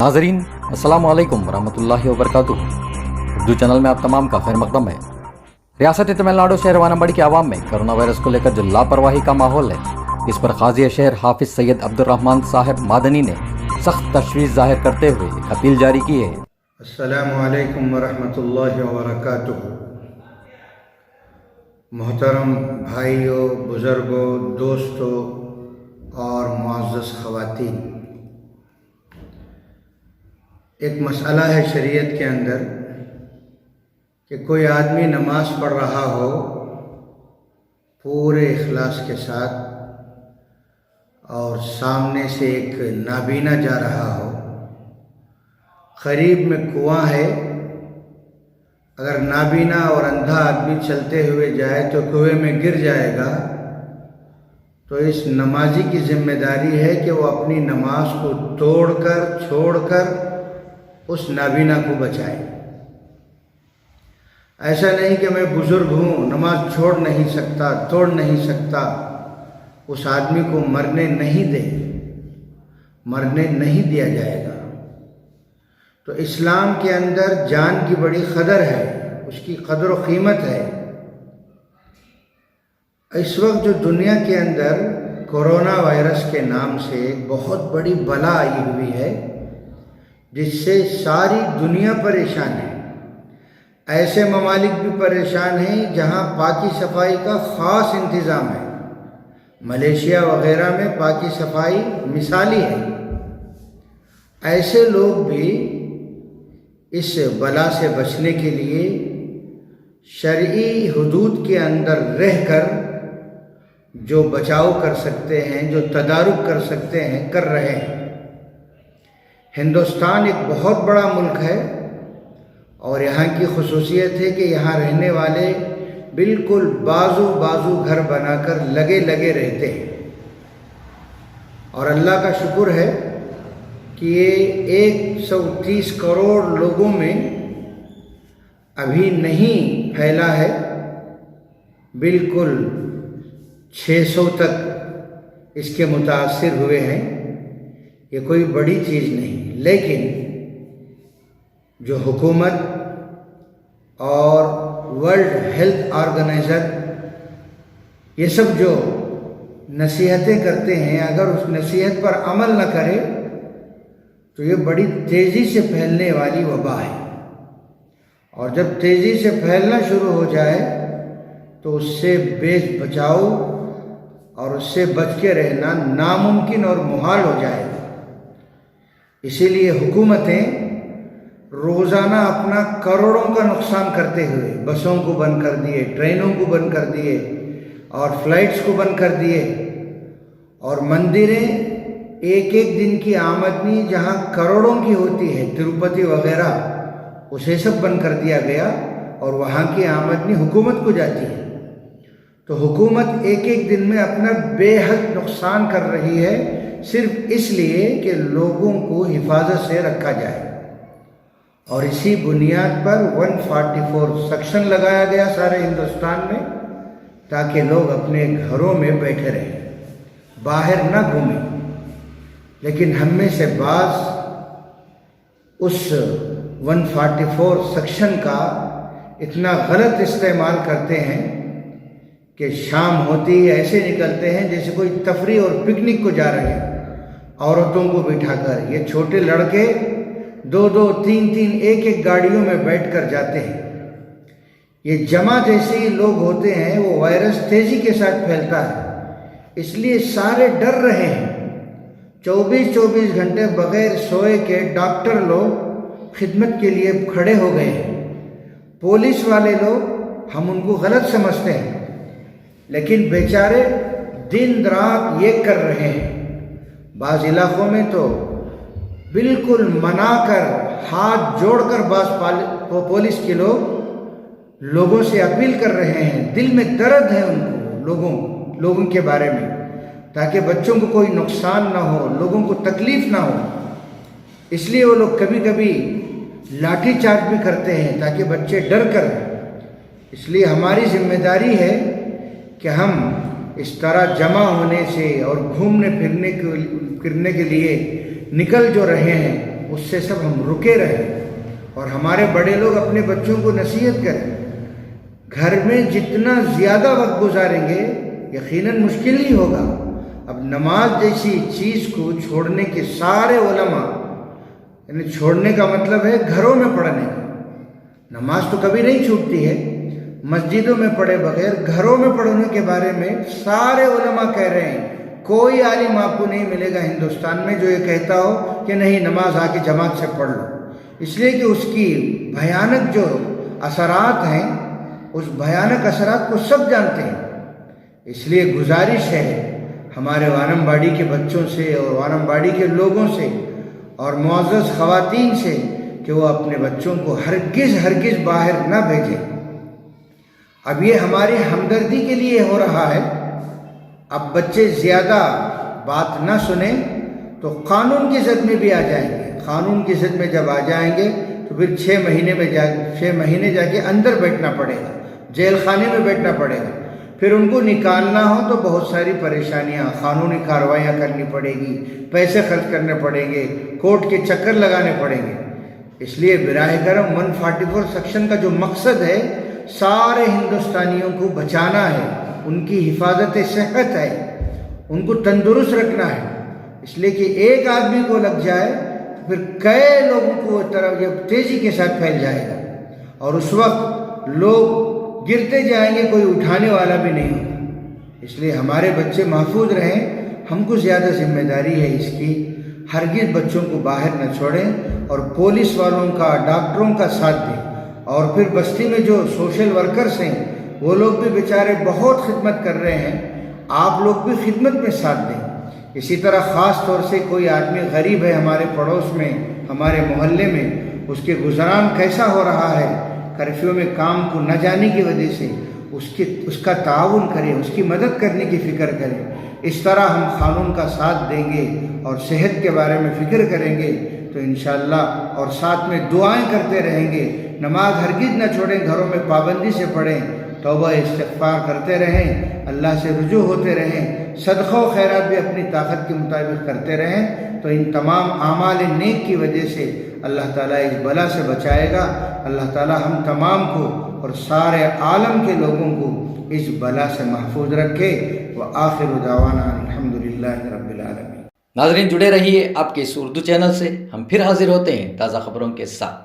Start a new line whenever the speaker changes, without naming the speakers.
नाजरीन अस्सलाम वालेकुम रहमतुल्लाहि व बरकातुहू। उर्दू चैनल में आप तमाम का खैर मकदम है। रियासत तमिलनाडु शहर वानाबड़ी के आवाम में कोरोना वायरस को लेकर जो लापरवाही का माहौल है, इस पर काज़ी शहर हाफिज सैयद अब्दुर्रहमान साहब मादनी ने सख्त तशवीश जाहिर करते हुए एक अपील जारी की है।
अस्सलामु अलैकुम व रहमतुल्लाहि व बरकातुहू। मोहतरम भाइयों, बुज़ुर्गों, दोस्तों और मुअज़्ज़ज़ ख़वातीन, एक मसला है शरीयत के अंदर कि कोई आदमी नमाज पढ़ रहा हो पूरे इखलास के साथ और सामने से एक नाबीना जा रहा हो, करीब में कुआं है, अगर नाबीना और अंधा आदमी चलते हुए जाए तो कुएं में गिर जाएगा, तो इस नमाजी की जिम्मेदारी है कि वो अपनी नमाज को तोड़कर छोड़कर उस नाबीना को बचाए। ऐसा नहीं कि मैं बुज़ुर्ग हूँ, नमाज छोड़ नहीं सकता, तोड़ नहीं सकता, उस आदमी को मरने नहीं दिया जाएगा। तो इस्लाम के अंदर जान की बड़ी कदर है, उसकी कदर व कीमत है। इस वक्त जो दुनिया के अंदर कोरोना वायरस के नाम से बहुत बड़ी बला आई हुई है, जिससे सारी दुनिया परेशान है। ऐसे ममालिक भी परेशान हैं जहां पाकी सफाई का ख़ास इंतज़ाम है। मलेशिया वग़ैरह में पाकी सफाई मिसाली है। ऐसे लोग भी इस बला से बचने के लिए शरई हुदूद के अंदर रहकर जो बचाव कर सकते हैं, जो तदारुक कर सकते हैं, कर रहे हैं। हिंदुस्तान एक बहुत बड़ा मुल्क है और यहाँ की खुसूसियत है कि यहाँ रहने वाले बिल्कुल बाजू बाजू घर बनाकर लगे लगे रहते हैं। और अल्लाह का शुक्र है कि ये 130 करोड़ लोगों में अभी नहीं फैला है, बिल्कुल 600 तक इसके मुतासिर हुए हैं। ये कोई बड़ी चीज़ नहीं, लेकिन जो हुकूमत और वर्ल्ड हेल्थ ऑर्गेनाइज़र ये सब जो नसीहतें करते हैं, अगर उस नसीहत पर अमल न करे तो ये बड़ी तेज़ी से फैलने वाली वबा है। और जब तेज़ी से फैलना शुरू हो जाए तो उससे बचाव और उससे बच के रहना नामुमकिन और मुहाल हो जाएगा। इसीलिए हुकूमतें रोज़ाना अपना करोड़ों का नुकसान करते हुए बसों को बंद कर दिए, ट्रेनों को बंद कर दिए और फ्लाइट्स को बंद कर दिए। और मंदिरें एक एक दिन की आमदनी जहां करोड़ों की होती है, तिरुपति वगैरह, उसे सब बंद कर दिया गया और वहां की आमदनी हुकूमत को जाती है। तो हुकूमत एक एक दिन में अपना बेहद नुकसान कर रही है, सिर्फ इसलिए कि लोगों को हिफाजत से रखा जाए। और इसी बुनियाद पर 144 सेक्शन लगाया गया सारे हिंदुस्तान में, ताकि लोग अपने घरों में बैठे रहें, बाहर ना घूमें। लेकिन हम में से बाज़ उस 144 सेक्शन का इतना गलत इस्तेमाल करते हैं कि शाम होती ही ऐसे निकलते हैं जैसे कोई तफरी और पिकनिक को जा रहे हैं, औरतों को बिठाकर। ये छोटे लड़के 2-2, 3-3, एक गाड़ियों में बैठकर जाते हैं। ये जमा जैसे ही लोग होते हैं, वो वायरस तेज़ी के साथ फैलता है, इसलिए सारे डर रहे हैं। 24-24 घंटे बगैर सोए के डॉक्टर लोग खिदमत के लिए खड़े हो गए हैं। पुलिस वाले लोग, हम उनको गलत समझते हैं, लेकिन बेचारे दिन रात ये कर रहे हैं। बाज़ इलाक़ों में तो बिल्कुल मनाकर, हाथ जोड़कर बाज़ पुलिस के लोगों से अपील कर रहे हैं। दिल में दर्द है उनको, लोगों के बारे में, ताकि बच्चों को कोई नुकसान ना हो, लोगों को तकलीफ़ ना हो। इसलिए वो लोग कभी कभी लाठी चार्ज भी करते हैं ताकि बच्चे डर कर। इसलिए हमारी जिम्मेदारी है कि हम इस तरह जमा होने से और घूमने फिरने के लिए निकल जो रहे हैं, اس سے سب ہم رکے رہیں اور ہمارے بڑے لوگ اپنے بچوں کو نصیحت کریں. گھر میں جتنا زیادہ وقت گزاریں گے یقیناً مشکل ہی ہوگا. اب نماز جیسی چیز کو چھوڑنے کے سارے علماء، یعنی چھوڑنے کا مطلب ہے گھروں میں پڑھنے کا. نماز تو کبھی نہیں چھوٹتی ہے، مسجدوں میں پڑھے بغیر گھروں میں پڑھنے کے بارے میں سارے علماء کہہ رہے ہیں. کوئی عالم آپ کو نہیں ملے گا ہندوستان میں جو یہ کہتا ہو کہ نہیں نماز آ کے جماعت سے پڑھ لو. اس لیے کہ اس کی بھیانک جو اثرات ہیں، اس بھیانک اثرات کو سب جانتے ہیں. اس لیے گزارش ہے ہمارے وانم باڑی کے بچوں سے اور وانم باڑی کے لوگوں سے اور معزز خواتین سے کہ وہ اپنے بچوں کو ہرگز باہر نہ بھیجیں. اب یہ ہماری ہمدردی کے لیے ہو رہا ہے. اب بچے زیادہ بات نہ سنیں تو قانون کی زد میں بھی آ جائیں گے. قانون کی زد میں جب آ جائیں گے تو پھر 6 مہینے جا کے اندر بیٹھنا پڑے گا، جیل خانے میں بیٹھنا پڑے گا. پھر ان کو نکالنا ہو تو بہت ساری پریشانیاں، قانونی کارروائیاں کرنی پڑے گی، پیسے خرچ کرنے پڑیں گے، کورٹ کے چکر لگانے پڑیں گے. اس لیے براہ کرم 144 سیکشن کا جو مقصد ہے سارے ہندوستانیوں کو بچانا ہے، ان کی حفاظت صحت ہے، ان کو تندرست رکھنا ہے. اس لیے کہ ایک آدمی کو لگ جائے تو پھر کئی لوگوں کو طرف تیزی کے ساتھ پھیل جائے گا اور اس وقت لوگ گرتے جائیں گے، کوئی اٹھانے والا بھی نہیں ہوگا. اس لیے ہمارے بچے محفوظ رہیں. ہم کو زیادہ ذمہ داری ہے اس کی. ہرگز بچوں کو باہر نہ چھوڑیں اور پولیس والوں کا، ڈاکٹروں کا ساتھ دیں. اور پھر بستی میں جو سوشل ورکرز ہیں وہ لوگ بھی بیچارے بہت خدمت کر رہے ہیں. آپ لوگ بھی خدمت میں ساتھ دیں. اسی طرح خاص طور سے کوئی آدمی غریب ہے ہمارے پڑوس میں، ہمارے محلے میں، اس کے گزران کیسا ہو رہا ہے، کرفیو میں کام کو نہ جانے کی وجہ سے اس کا تعاون کریں، اس کی مدد کرنے کی فکر کریں. اس طرح ہم قانون کا ساتھ دیں گے اور صحت کے بارے میں فکر کریں گے تو انشاءاللہ اور ساتھ میں دعائیں کرتے رہیں گے. نماز ہرگز نہ چھوڑیں، گھروں میں پابندی سے پڑھیں، توبہ استغفار کرتے رہیں، اللہ سے رجوع ہوتے رہیں، صدقہ و خیرات بھی اپنی طاقت کے مطابق کرتے رہیں. تو ان تمام اعمال نیک کی وجہ سے اللہ تعالیٰ اس بلا سے بچائے گا. اللہ تعالیٰ ہم تمام کو اور سارے عالم کے لوگوں کو اس بلا سے محفوظ رکھے. وآخر دعوانا الحمدللہ رب العالمین.
ناظرین جڑے رہیے آپ کے اس اردو چینل سے. ہم پھر حاضر ہوتے ہیں تازہ خبروں کے ساتھ.